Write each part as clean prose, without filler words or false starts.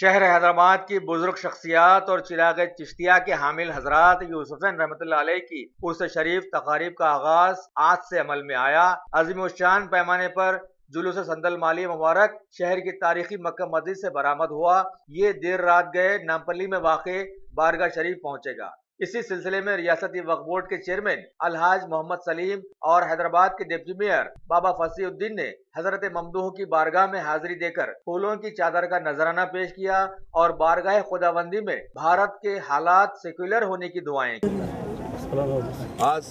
शहर हैदराबाद की बुजुर्ग शख्सियात और चिराग चिश्तिया के हामिल हजरात यूसुफैन रहमतुल्लाह अलैह की उर्स-ए-शरीफ तकारीब का आगाज आज से अमल में आया। अज़ीमुश्शान पैमाने पर जुलूस संदल माली मुबारक शहर की तारीखी मक्का मस्जिद से बरामद हुआ। ये देर रात गए नामपल्ली में वाक़े बारगाह शरीफ पहुंचेगा। इसी सिलसिले में रियासती वक्फ बोर्ड के चेयरमैन अलहाज मोहम्मद सलीम और हैदराबाद के डिप्टी मेयर बाबा फसीउद्दीन ने हजरत ममदूह की बारगाह में हाजिरी देकर फूलों की चादर का नजराना पेश किया और बारगाह खुदाबंदी में भारत के हालात सेक्युलर होने की दुआएं की। आज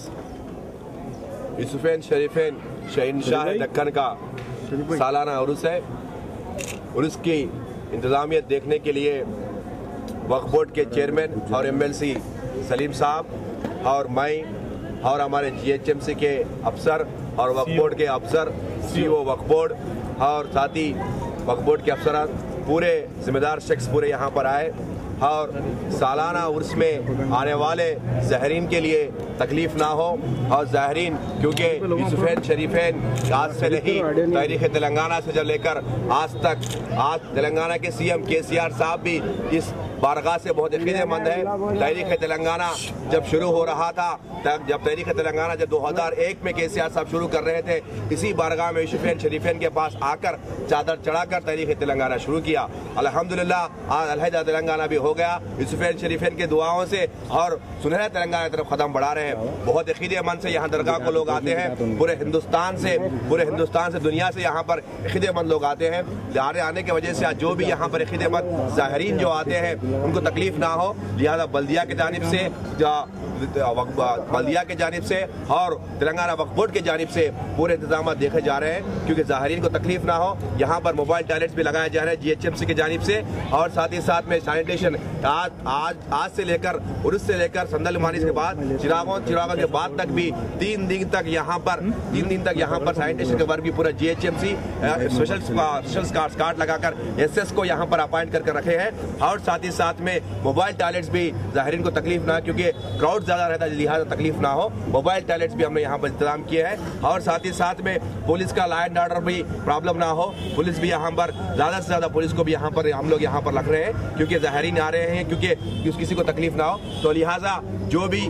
यूसुफैन शरीफैन शहंशाह दक्कन का सालाना उर्स है। उर्स की इंतजामियत देखने के लिए वक्फ बोर्ड के चेयरमैन और MLC सलीम साहब और मैं और हमारे GHMC के अफसर और वक्फ बोर्ड के अफसर CO वक्फ बोर्ड और साथ ही वक्फ बोर्ड के अफसरान पूरे जिम्मेदार शख्स पूरे यहाँ पर आए और सालाना उर्स में आने वाले ज़ाहिरीन के लिए तकलीफ ना हो। और ज़ाहिरीन क्योंकि यूसुफैन शरीफैन आज से नहीं, तारीख़ तेलंगाना से जब लेकर आज तक, आज तेलंगाना के CM KCR साहब भी इस बारगाह से बहुत अक़ीदतमंद है। तारीख़ तेलंगाना जब शुरू हो रहा था, जब तारीख़ तेलंगाना जब 2001 में KCR साहब शुरू कर रहे थे, इसी बारगाह में यूसुफैन शरीफैन के पास आकर चादर चढ़ाकर तारीख़ तेलंगाना शुरू किया। अल्हम्दुलिल्लाह आज अलहदा तेलंगाना भी हो गया यूसुफैन शरीफैन के दुआओं से और सुनहरा तेलंगाना की तरफ कदम बढ़ा रहे हैं। बहुत अक़ीदतमंद से यहाँ दरगाह को लोग आते हैं, पूरे हिंदुस्तान से दुनिया से यहाँ पर अक़ीदतमंद लोग आते हैं। आने की वजह से जो भी यहाँ पर अक़ीदतमंद ज़ाहिरीन जो आते हैं उनको तकलीफ ना हो, लिहाजा बल्दिया की जानिब से और तेलंगाना वक्फ बोर्ड की जानिब से पूरे इंतजाम देखे जा रहे हैं क्योंकि ज़ाहिरीन को तकलीफ ना हो। यहाँ पर मोबाइल टॉयलेट्स भी लगाए जा रहे हैं GHMC की जानिब से और साथ ही साथ में सैनिटेशन आज से लेकर उर्स से लेकर संदल के बाद चिरागों के बाद तक भी 3 दिन तक यहाँ पर सैनिटेशन के वर्क भी पूरा GHMC स्पेशल कार्ड लगाकर SS को यहाँ पर अपॉइंट करके रखे हैं और साथ ही साथ में मोबाइल टॉयलेट्स भी ज़ाहिरीन को तकलीफ ना, क्योंकि क्राउड ज़्यादा रहता है लिहाजा तकलीफ ना हो, मोबाइल टॉयलेट्स भी हमने यहाँ पर इंतजाम किए हैं। और साथ ही साथ में पुलिस का लॉ एंड ऑर्डर भी प्रॉब्लम ना हो, पुलिस भी यहाँ पर ज़्यादा से ज़्यादा पुलिस को भी यहाँ पर हम लोग यहाँ पर रख रहे हैं क्योंकि ज़ाहिरीन आ रहे हैं, क्योंकि किसी को तकलीफ ना हो। तो लिहाजा जो भी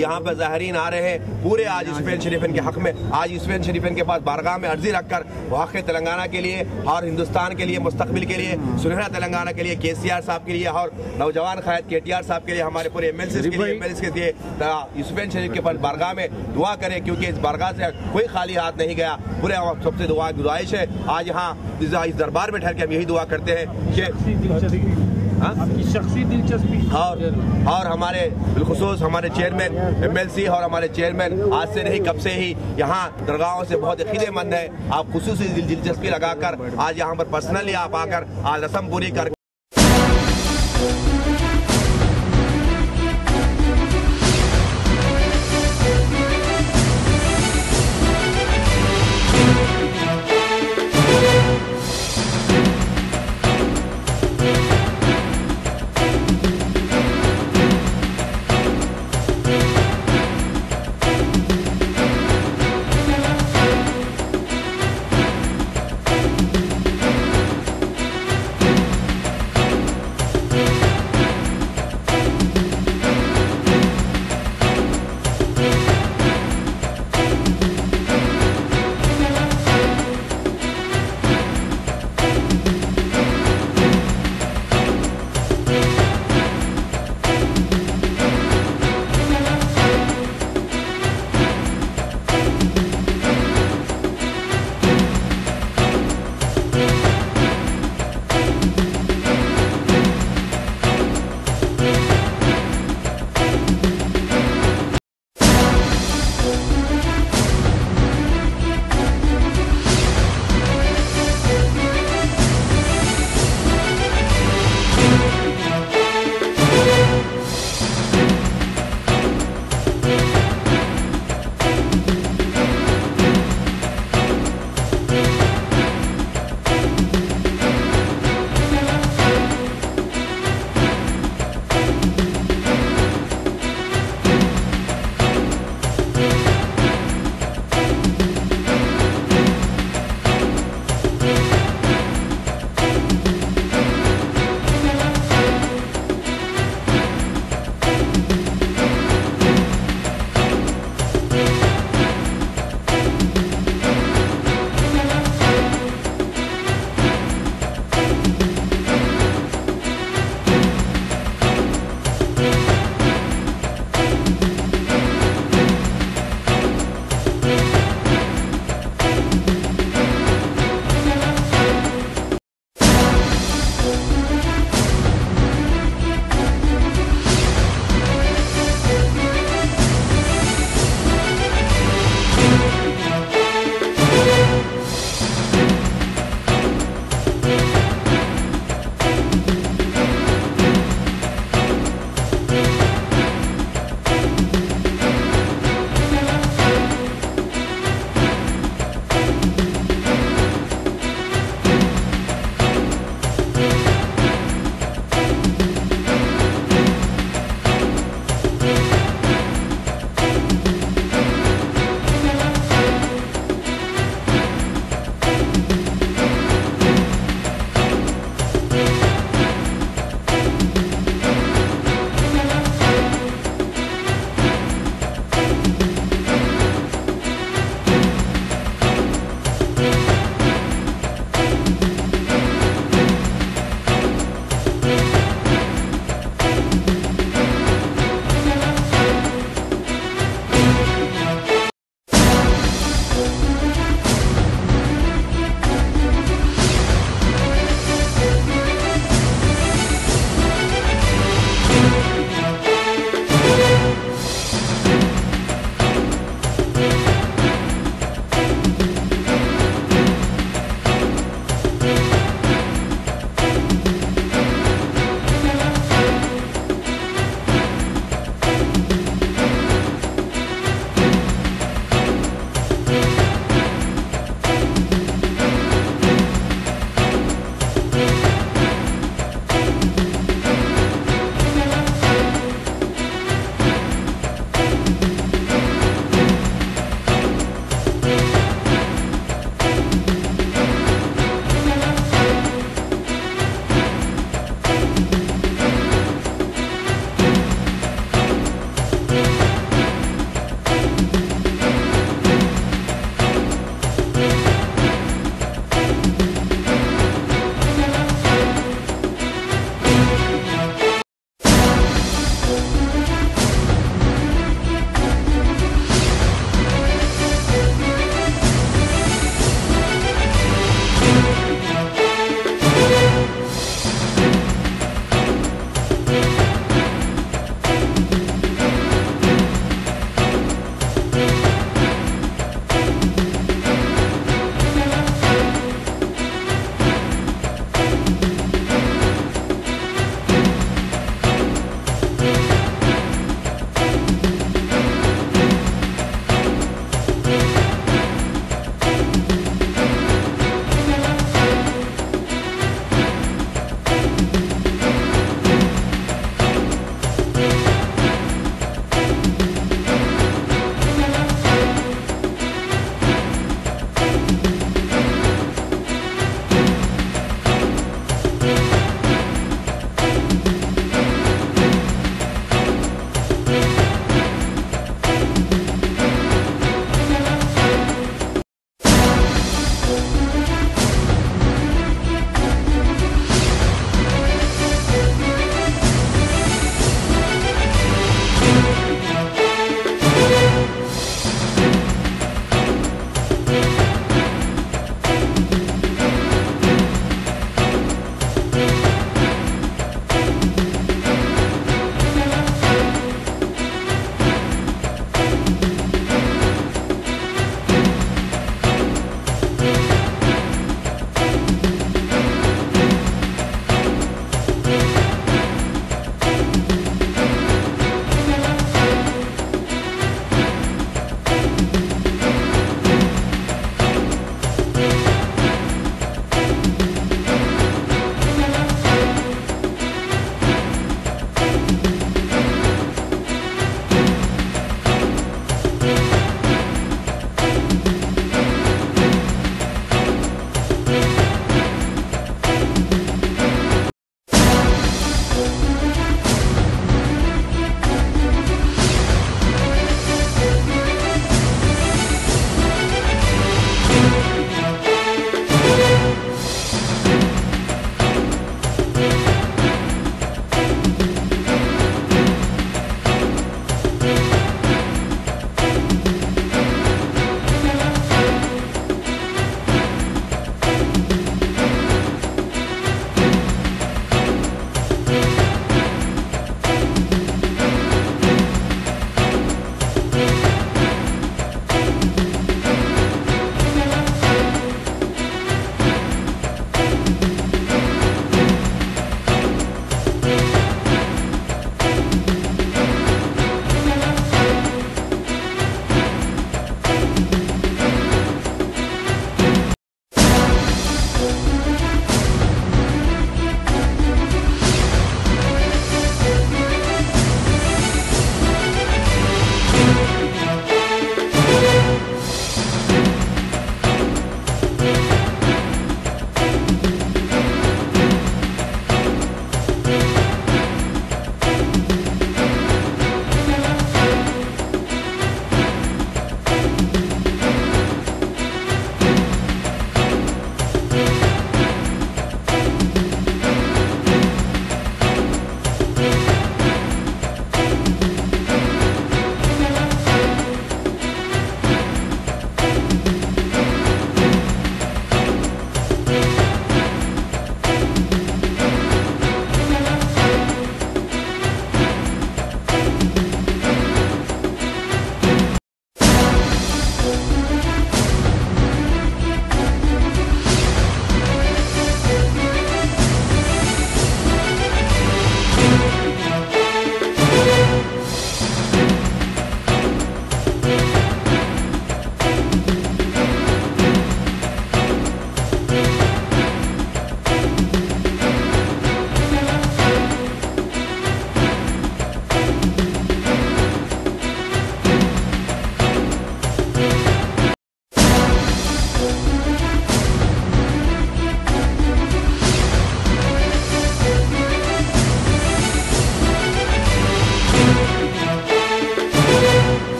यहाँ पर ज़ाहिरीन आ रहे हैं पूरे आज यूसुफैन शरीफैन के हक में, आज यूसुफैन शरीफैन के पास बारगाह में अर्जी रखकर वाक़ई तेलंगाना के लिए और हिंदुस्तान के लिए, मुस्तकबिल के लिए, सुनहरा तेलंगाना के लिए, KCR साहब के लिए और नौजवान क़ायद KTR साहब के लिए, हमारे पूरे MLCs के लिए यूसुफैन शरीफ के पास बारगाह में दुआ करें क्योंकि इस बारगाह से कोई खाली हाथ नहीं गया। पूरे सबसे गुजारिश है आज यहाँ इस दरबार में ठहर के हम यही दुआ करते हैं कि आपकी शख्सी दिलचस्पी और हमारे बिलखुसूस हमारे चेयरमैन MLC और हमारे चेयरमैन आज से नहीं कब से ही यहाँ दरगाहों से बहुत अक़ीदतमंद है। आप खुसूसी दिलचस्पी लगाकर आज यहाँ पर पर्सनली आप आकर आज रस्म पूरी कर